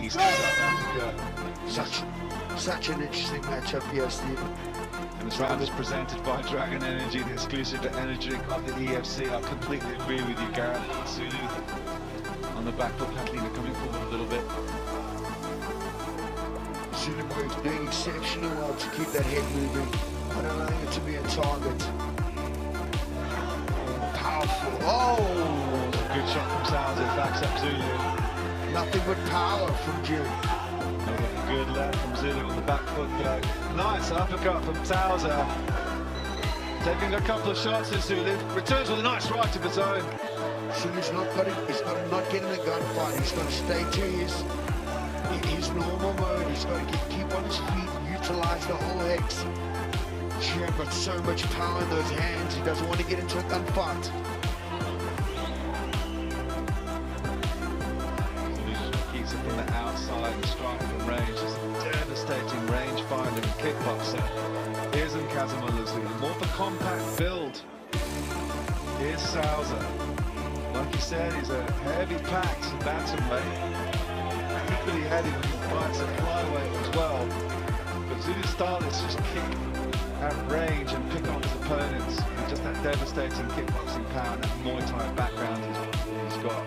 East South Africa. Such an interesting matchup here, Stephen. And this round is presented by Dragon Energy, the exclusive energy drink of the EFC. I completely agree with you, Gareth. Zulu on the back foot, Catalina coming forward a little bit. Zulu is doing exceptionally well to keep that head moving, not allowing it to be a target. Powerful. Oh! Good shot from Souza, backs up Zulu. Nothing but power from Jim. Good left from Zulu on the back foot though. Nice uppercut from Souza. Taking a couple of shots at Zulu. Returns with a nice right of his own. Zulu's not got to not get in the gunfight. He's got to stay to his normal mode. He's got to keep on his feet, utilize the whole hex. Jim got so much power in those hands. He doesn't want to get into a gunfight. Keeps it from the outside and striking from range. It's a devastating rangefinder and kickboxer. Here's Nkazimula Zulu, more of a compact build. Here's Souza. Like you said, he's a heavy packed bantamweight. Equally heavy when he fights at flyweight as well. But Zulu's style is just kick at range and pick on his opponents. And just that devastating kickboxing power and that Muay Thai background he's got.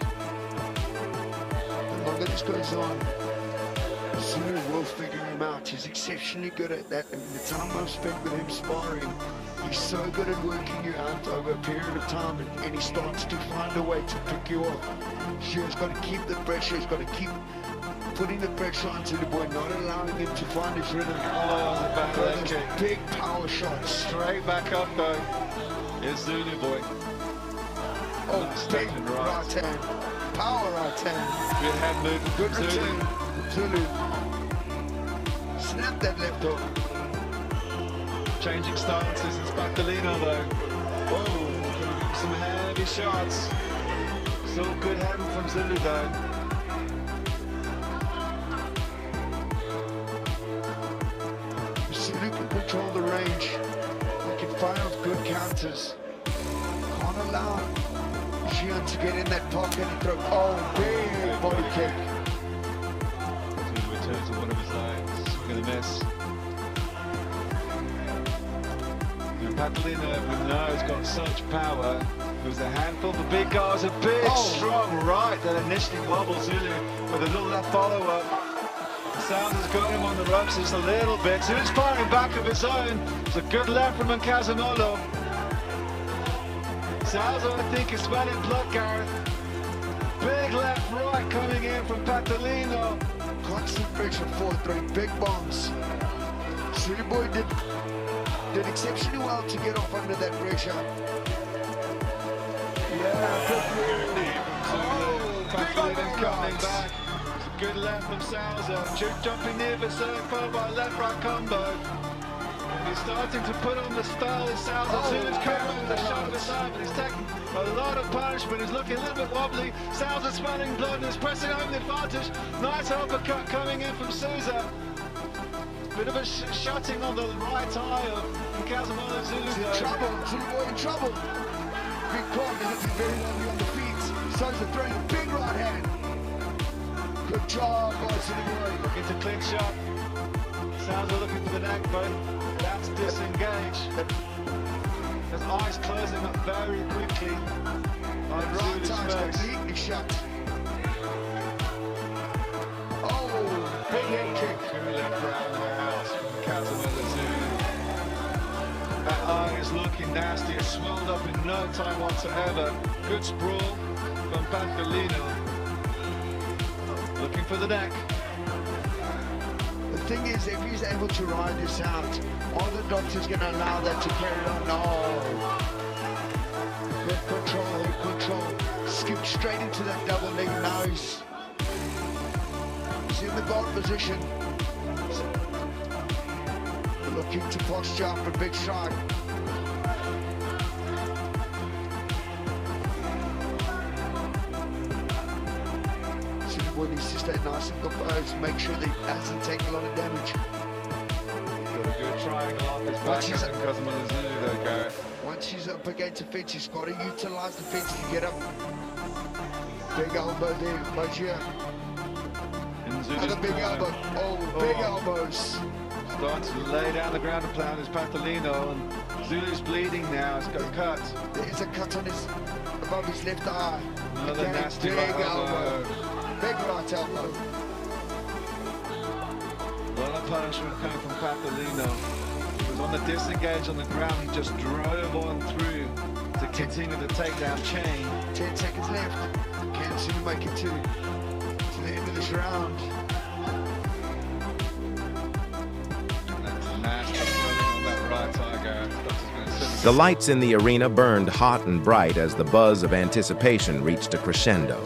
The longer this goes on, Zulu will figure him out. He's exceptionally good at that. And the time I've spent with him sparring, he's so good at working you out over a period of time, and he starts to find a way to pick you up. He's got to keep the pressure. He's got to keep putting the pressure onto the boy, not allowing him to find his rhythm. Oh, the back leg kick. Big power shots. Straight back up though. Here's Zulu boy. Oh, big right hand. Power right hand. Good hand movement. Good Zulu. return. Zulu. Snap that left hook. Changing stances. It's Catalina though. Whoa. Some heavy shots. Still good hand from Zulu though. Zulu can control the range. He can fire off good counters. Can't allow Jian to get in that pocket and throw. Oh, big body kick. Zulu returns to one of his lines. Swing and a miss. And Catalina, we know, has got such power. It was a handful. The big guy's a big, strong right that initially wobbles Zulu with a little left follow-up. Souza's got him on the ropes just a little bit. Zulu's firing back of his own. It's a good left from Nkazimula. Souza, I think, is smelling blood, Gareth. Big left right coming in from Catalina. Constant pressure forward, throwing big bombs. Zulu boy did exceptionally well to get off under that pressure. Yeah, good move. Catalina coming back. Good left from Souza, jumping near the circle followed by a left-right combo. He's starting to put on the style of Souza. Zulu's coming with a shot of his side, but he's taking a lot of punishment. He's looking a little bit wobbly. Souza smelling blood and is pressing home the advantage. Nice uppercut coming in from Souza. Bit of a shutting on the right eye of Nkazimula Zulu. He's in trouble, Zulu boy in trouble. Big crowd, he's looking very lovely on the feet. Souza throwing a big right hand. Good job, boy. Looking to clinch shot. Souza looking for the neck, but that's disengaged. His eyes closing up very quickly. Right time's completely shut. Oh, big head kick. Good left round the house from Nkazimula Zulu. That eye is looking nasty. It's swelled up in no time whatsoever. Good sprawl from Catalina. Looking for the neck. The thing is, if he's able to ride this out, are the doctors going to allow that to carry on? No. Good control, good control. Skip straight into that double leg nose. He's in the guard position. Looking to posture up a big shot. Boy needs to stay nice and composed, make sure that he doesn't take a lot of damage. Got a good triangle off his back and Nkazimula Zulu there, Gareth. Once he's up against the fence, he's got to utilize the fence to get up. Big elbow there, Bajia. And in Zulu's Another big corner. elbow. Oh, big elbows. Starting to lay down the ground and play on his Patolino, and Zulu's bleeding now. It's got cut. There's a cut on his, above his left eye. Another Again, nasty big right elbow. elbow. Big right elbow. Well, a punishment coming from Patolino. He was on the disengage on the ground. He just drove on through to continue the takedown chain. 10 seconds left. Can Zulu make it to the end of this round? The lights in the arena burned hot and bright as the buzz of anticipation reached a crescendo.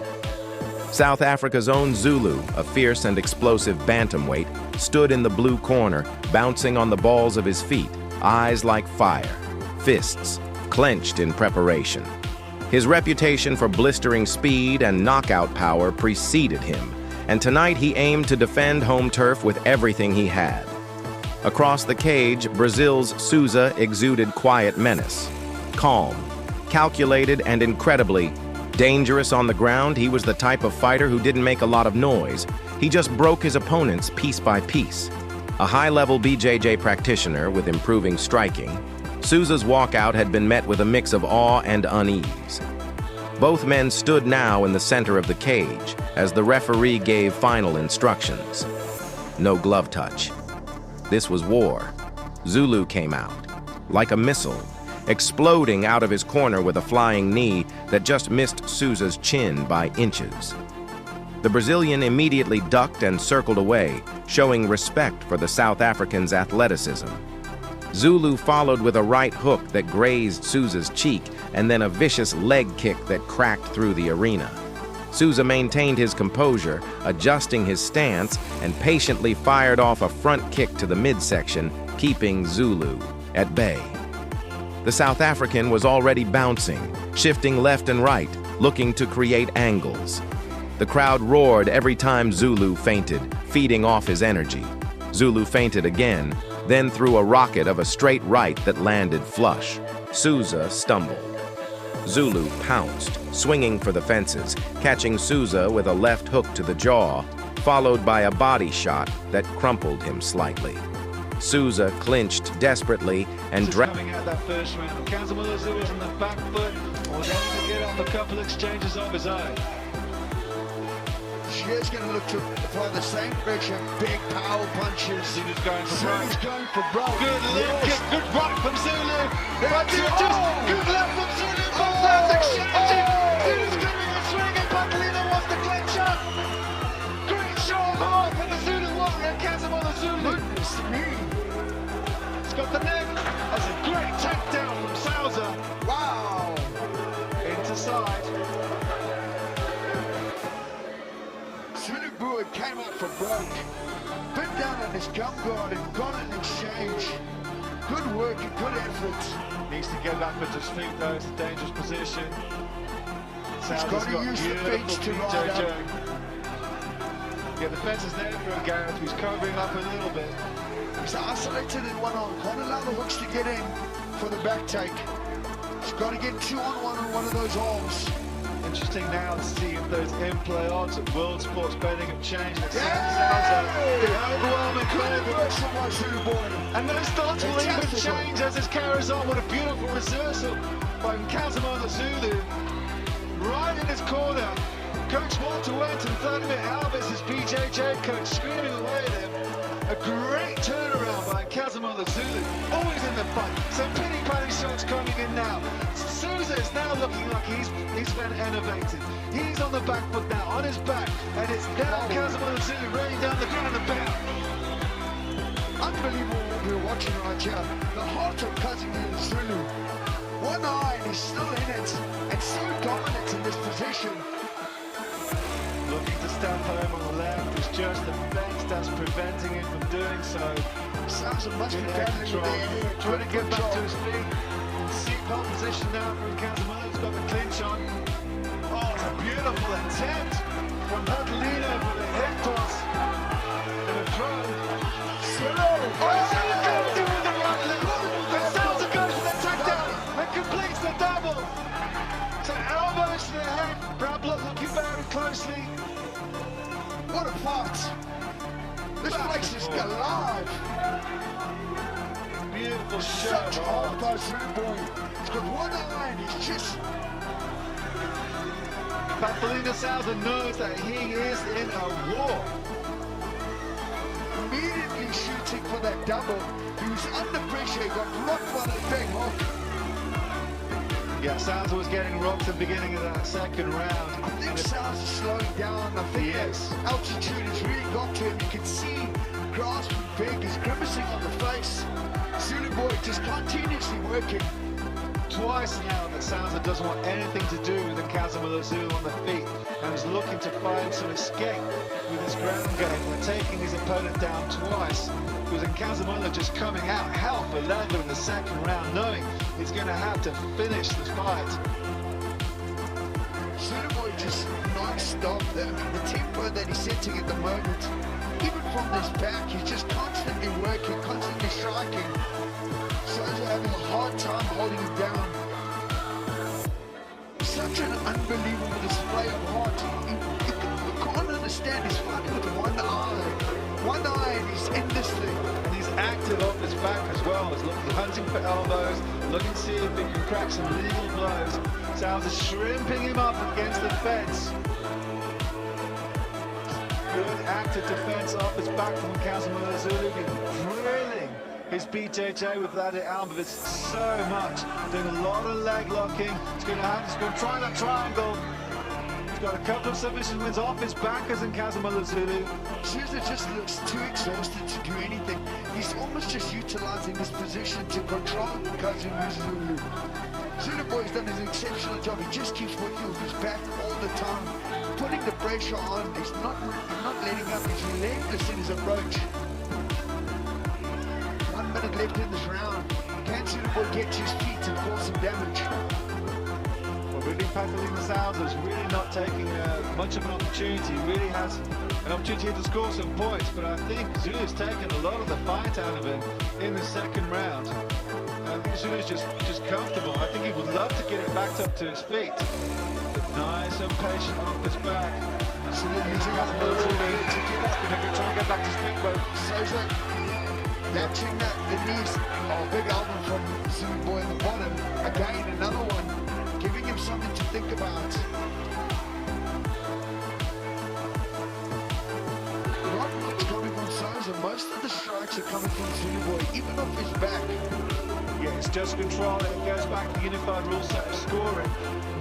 South Africa's own Zulu, a fierce and explosive bantamweight, stood in the blue corner, bouncing on the balls of his feet, eyes like fire, fists clenched in preparation. His reputation for blistering speed and knockout power preceded him, and tonight he aimed to defend home turf with everything he had. Across the cage, Brazil's Souza exuded quiet menace. Calm, calculated, and incredibly dangerous on the ground, he was the type of fighter who didn't make a lot of noise. He just broke his opponents piece by piece. A high-level BJJ practitioner with improving striking, Souza's walkout had been met with a mix of awe and unease. Both men stood now in the center of the cage as the referee gave final instructions. No glove touch. This was war. Zulu came out, like a missile, exploding out of his corner with a flying knee that just missed Souza's chin by inches. The Brazilian immediately ducked and circled away, showing respect for the South African's athleticism. Zulu followed with a right hook that grazed Souza's cheek and then a vicious leg kick that cracked through the arena. Souza maintained his composure, adjusting his stance, and patiently fired off a front kick to the midsection, keeping Zulu at bay. The South African was already bouncing, shifting left and right, looking to create angles. The crowd roared every time Zulu feinted, feeding off his energy. Zulu feinted again, then threw a rocket of a straight right that landed flush. Souza stumbled. Zulu pounced, swinging for the fences, catching Souza with a left hook to the jaw, followed by a body shot that crumpled him slightly. Souza clinched desperately and coming out that first round. Kazimulazu was on the back foot, was able to get up a couple exchanges of his own. She is going to look to apply the same pressure, big power punches. Zulu's going for Zulu's broke. going for broke. Good leg kick, good right from Zulu. But it. just Oh! good left from Zulu. Both hands exchanging. Zulu's coming and swinging. Patolino wants the clinch up. Great shot hard from the Zulu warrior, Kazimulazu. Goodness me. He's got the neck. That's a great takedown from Souza. Wow. Into side. Zulu Brewer came up for broke. Bit down on his gum guard and got an exchange. Good work and good effort. Needs to get back with his feet though, it's a dangerous position. He's got to use the feet to ride up. Yeah, the fence is there for him, Gareth. He's covering up a little bit. He's isolated in one arm. Can't allow the hooks to get in for the back take. He's got to get 2-on-1 on one of those arms. Interesting now to see if those in-play odds at World Sports Betting have changed. It Yeah! sounds like the overwhelming Good call. work from my Zulu boy. And those thoughts will even Fantastic. change as this carries on. What a beautiful reversal by Kazimulazu. Right in his corner. Coach Walter went and Vladimir Alves, his BJJ coach, screaming away at him. A great turnaround by Kazimulazu. Always in the fight. Some pity-patty shots coming in now. Souza is now looking like he's been innovated. He's on the back foot now, on his back. And it's now Kazimulazu raining down the ground and back. Unbelievable what we're watching right here. The heart of Kazimulazu. One eye and he's still in it. And so dominant in this position. Looking to stamp home on the left. It's just the fence that's preventing him from doing so. Souza must be Good battling with control. their head. Trying to get back to his feet. Seat pole position now from Kazimulazu. He's got the clinch on. Oh, it's a beautiful attempt from Patolino for the head toss. And a throw. Completes the double. So elbows to the head. Brablock looking very closely. what a fight. This place is alive. Beautiful Such shot. hard by Zulu boy. He's got one eye and he's just... Papalina Souza knows that he is in a war. immediately shooting for that double. He was under pressure, he got rocked by that big hook. Yeah, Souza was getting rocked at the beginning of that second round. I think Souza's slowing down. I think that altitude has really got to him. You can see grasping big, he's grimacing on the face. Zulu boy just continuously working. Twice now that Souza doesn't want anything to do with Nkazimula Zulu on the feet and is looking to find some escape with his ground game by taking his opponent down twice. With Nkazimula just coming out hell for leather in the second round, knowing he's going to have to finish the fight. Zulu boy just non-stop. The tempo that he's setting at the moment, even from this back, he's just constantly working, constantly striking. Souza having a hard time holding him down. Such an unbelievable display of heart. You can't understand, he's fighting with one eye. One eye and he's in this thing. And he's active off his back as well. He's looking, hunting for elbows, looking to see if he can crack some legal blows. Souza's shrimping him up against the fence. Good active defense off his back from Nkazimula Zulu. Drilling his BJJ with that elbow. It's so much. Doing a lot of leg locking. He's going to try that triangle. He's got a couple of submission wins off his back as Nkazimula Zulu. Souza just looks too exhausted to do anything. He's almost just utilizing this position to control Nkazimula Zulu. Zulu boy's done an exceptional job. He just keeps working with his back all the time, putting the pressure on. He's not letting up. He's relentless in his approach. 1 minute left in this round. Can Zulu boy get to his feet and cause some damage? Well, really, Papalina Souza is really not taking much of an opportunity. He really has an opportunity to score some points, but I think Zulu's taken a lot of the fight out of him in the second round. I think Zulu's just comfortable. I think he would love to get it back up to his feet. But nice and patient off his back. Zulu using up Zulu to get up and try and get back to his feet, but Souza matching the knees. Oh, big album from Zulu boy in the bottom. Again, another one, giving him something to think about. Not much coming from Souza. Most of the strikes are coming from Zulu boy, even off his back. yeah, it's just control and it goes back to the unified rule set of scoring.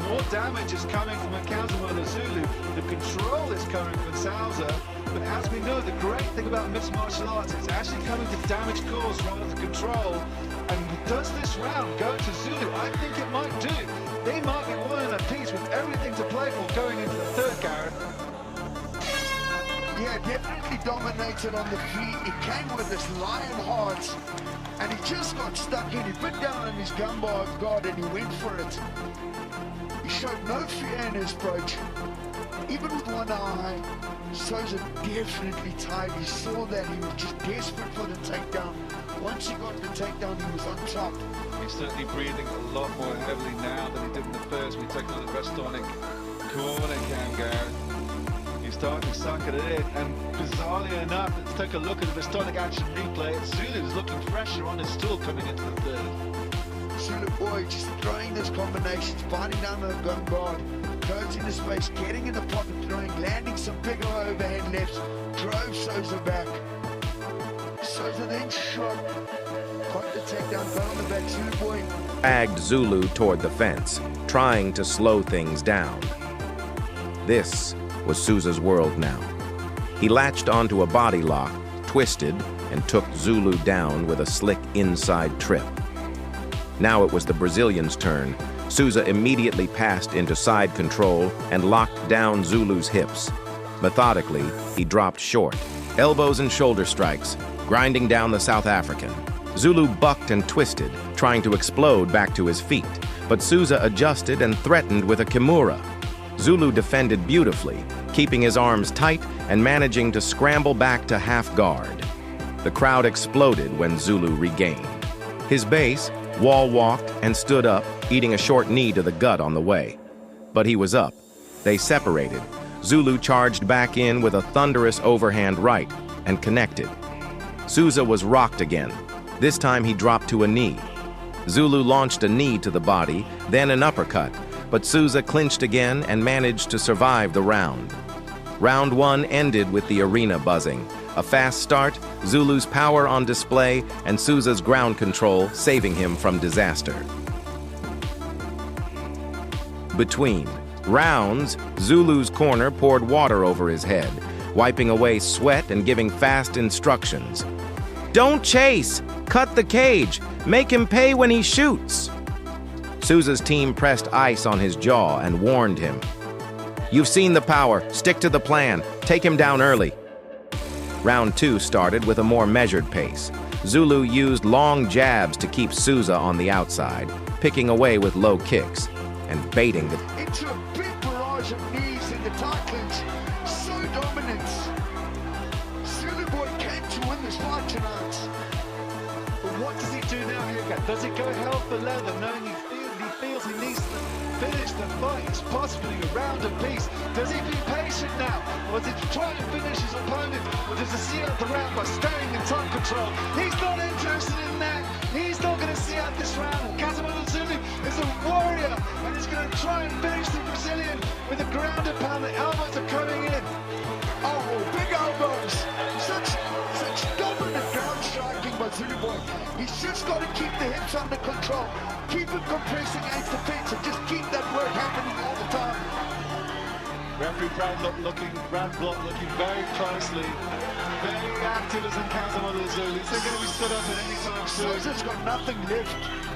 More damage is coming from Nkazimula Zulu. The control is coming from Souza. But as we know, the great thing about mixed martial arts is actually coming to damage cause rather than control. And does this round go to Zulu? I think it might do. They might be one in a piece with everything to play for going into the third, Gareth. Yeah, definitely dominated on the feet. He came with this lion heart, and he just got stuck in. He put down on his gun bar guard and he went for it. He showed no fear in his approach. Even with one eye, Souza definitely tired. He saw that he was just desperate for the takedown. Once he got the takedown, he was on top. He's certainly breathing a lot more heavily now than he did in the first. We take a look at the Restonic corner cam, Gareth. He's starting to suck it in, and bizarrely enough, let's take a look at the Restonic action replay. Zulu's looking fresher on his stool coming into the third. Zulu boy just throwing those combinations, fighting down the gun guard, closing the space, getting in the pocket, throwing, landing some bigger overhand lefts, drove Souza back. Souza then shot, got the takedown, got on the back. Zulu boy Dragged Zulu toward the fence, trying to slow things down. This was Souza's world now. He latched onto a body lock, twisted, and took Zulu down with a slick inside trip. Now it was the Brazilian's turn. Souza immediately passed into side control and locked down Zulu's hips. Methodically, he dropped short. Elbows and shoulder strikes, grinding down the South African. Zulu bucked and twisted, trying to explode back to his feet, but Souza adjusted and threatened with a kimura. Zulu defended beautifully, keeping his arms tight and managing to scramble back to half guard. The crowd exploded when Zulu regained. His base wall walked and stood up, eating a short knee to the gut on the way. But he was up. They separated, Zulu charged back in with a thunderous overhand right and connected. Souza was rocked again. This time he dropped to a knee. Zulu launched a knee to the body, then an uppercut, but Souza clinched again and managed to survive the round. Round 1 ended with the arena buzzing. A fast start, Zulu's power on display, and Souza's ground control saving him from disaster. Between rounds, Zulu's corner poured water over his head, wiping away sweat and giving fast instructions. "Don't chase! Cut the cage! Make him pay when he shoots!" Souza's team pressed ice on his jaw and warned him. "You've seen the power. Stick to the plan. Take him down early." Round 2 started with a more measured pace. Zulu used long jabs to keep Souza on the outside, picking away with low kicks and baiting the... Into a big barrage of knees in the tight clinch. So dominant. Zulu boy came to win this fight tonight. But what does he do now here? Does he go hell for leather, knowing he feels he needs to finish the fight? It's possibly a round apiece. Does he be patient now? Or does he try to finish his opponent? Or does he see out the round by staying in tight control? He's not interested in that. He's not going to see out this round. Zulu is a warrior, and he's going to try and finish the Brazilian with a ground and pound. The elbows are coming in. Oh, big elbows. Such dominant ground striking by Zulu boy. He's just got to keep the hips under control. Keep him compressing against the fence and just keep that work happening all the time. Referee Brad Block looking very closely. Very active as in Zulu. Is he going to be stood up at any time soon? Souza's got nothing left.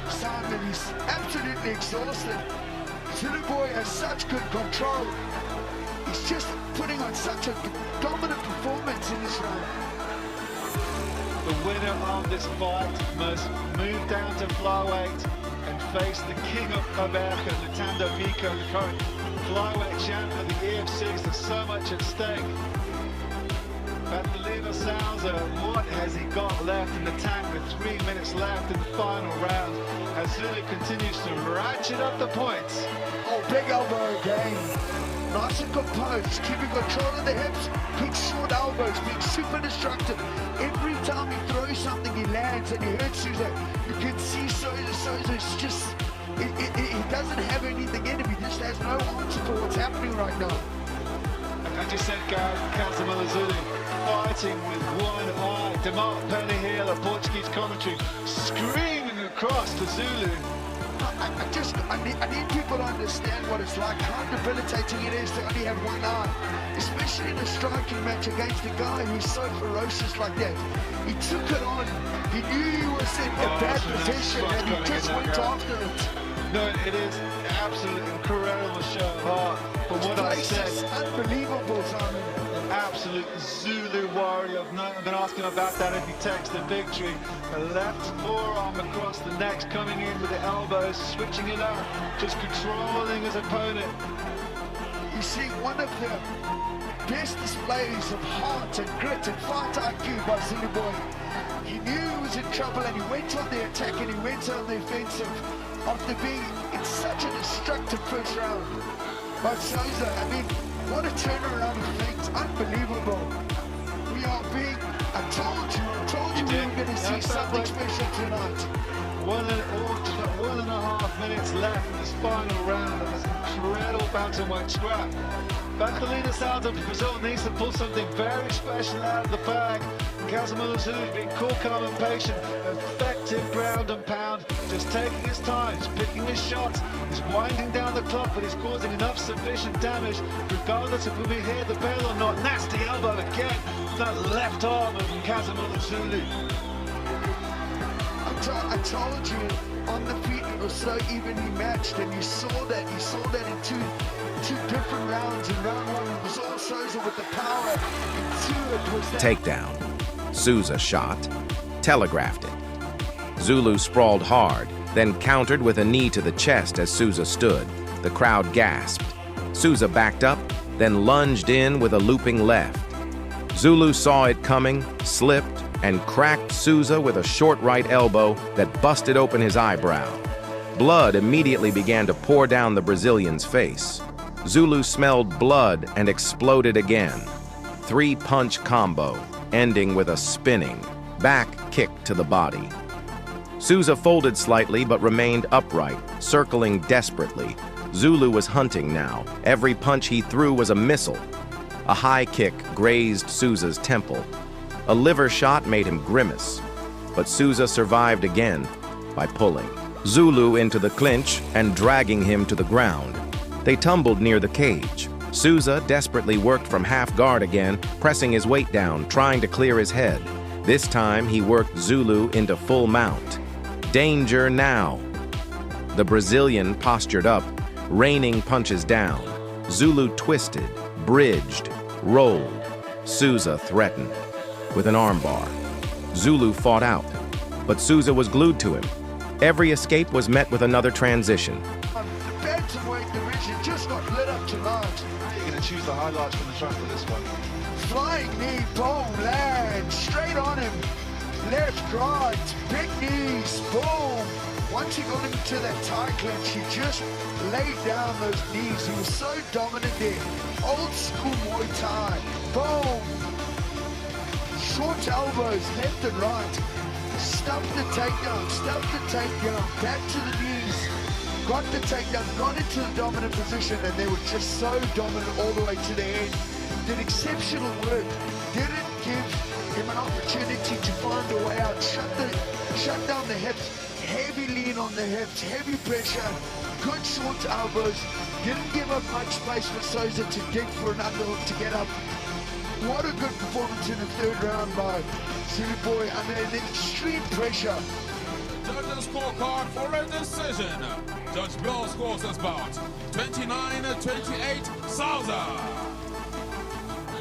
Simon, he's absolutely exhausted. Zulu boy has such good control. He's just putting on such a dominant performance in this round. The winner of this fight must move down to flyweight and face the king of America, Lutando Miko, the current flyweight champ of the EFC. There's so much at stake. Souza, what has he got left in the tank with 3 minutes left in the final round as Zulu continues to ratchet up the points? Oh, big elbow again. Nice and composed, keeping control of the hips, big short elbows, being super destructive. Every time he throws something, he lands and he hurts Souza. You can see Souza's just, he doesn't have anything in him. He just has no answer for what's happening right now. I just said Casimiro Zulu fighting with one eye. Demar Penny here, the Portuguese commentary, screaming across to Zulu. I need people to understand what it's like, how debilitating it is to only have one eye. Especially in a striking match against a guy who's so ferocious like that. He took it on. He knew he was in a bad position and he just went after it. No, it is absolutely incredible show of heart. But what I said, unbelievable, Simon. An absolute Zulu warrior. I've been asking about that if he takes the victory. A left forearm across the neck, coming in with the elbows, switching it up, just controlling his opponent. You see, one of the best displays of heart and grit and fight IQ by Zulu boy. He knew he was in trouble and he went on the attack and he went on the offensive after being in such a destructive first round. But Souza, I mean, what a turnaround of things, unbelievable. We are being, I told you we were going to see something special tonight. 1.5 minutes left in this final round of this incredible bantamweight scrap. Bantalina Souza of Brazil needs to pull something very special out of the bag. Casimiro Zulu being cool, calm and patient, effective ground and pound, just taking his time, he's picking his shots, he's winding down the clock, but he's causing enough sufficient damage, regardless if we hear the bell or not. Nasty elbow again, that left arm of Casimiro Zulu. I told you, on the feet it was so evenly matched, and you saw that in two different rounds. In round one it was all Souza with the power, in two it was that... Takedown. Souza shot, telegraphed it. Zulu sprawled hard, then countered with a knee to the chest as Souza stood. The crowd gasped. Souza backed up, then lunged in with a looping left. Zulu saw it coming, slipped, and cracked Souza with a short right elbow that busted open his eyebrow. Blood immediately began to pour down the Brazilian's face. Zulu smelled blood and exploded again. 3-punch combo, ending with a spinning back kick to the body. Souza folded slightly but remained upright, circling desperately. Zulu was hunting now. Every punch he threw was a missile. A high kick grazed Souza's temple. A liver shot made him grimace. But Souza survived again by pulling Zulu into the clinch and dragging him to the ground. They tumbled near the cage. Souza desperately worked from half guard again, pressing his weight down, trying to clear his head. This time he worked Zulu into full mount. Danger now. The Brazilian postured up, raining punches down. Zulu twisted, bridged, rolled. Souza threatened with an armbar. Zulu fought out, but Souza was glued to him. Every escape was met with another transition. The bantamweight division just got lit up tonight. You're going to choose the highlights from the track for this one. Flying knee, boom, land, straight on him. Left, right, big knees, boom. Once he got into that tie clinch, he just laid down those knees. He was so dominant there. Old school Muay Thai, boom. Short elbows, left and right. Stuffed the takedown, back to the knees. Got the takedown, got into the dominant position, and they were just so dominant all the way to the end. Did exceptional work, didn't give him an opportunity to find a way out. Shut down the hips, heavy lean on the hips, heavy pressure, good short elbows. Didn't give up much space for Souza to dig for an underhook to get up. What a good performance in the third round by Zulu Boy under an extreme pressure. Judges' scorecard for a decision. Judge Bill scores us bout 29-28 Souza.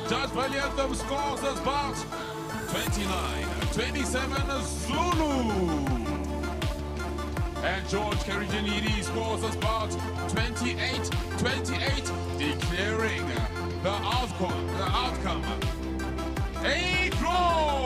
Judge Valiantum scores us bout 29-27 Zulu. And George Kerijanidi scores us bout 28-28, declaring the outcome a draw.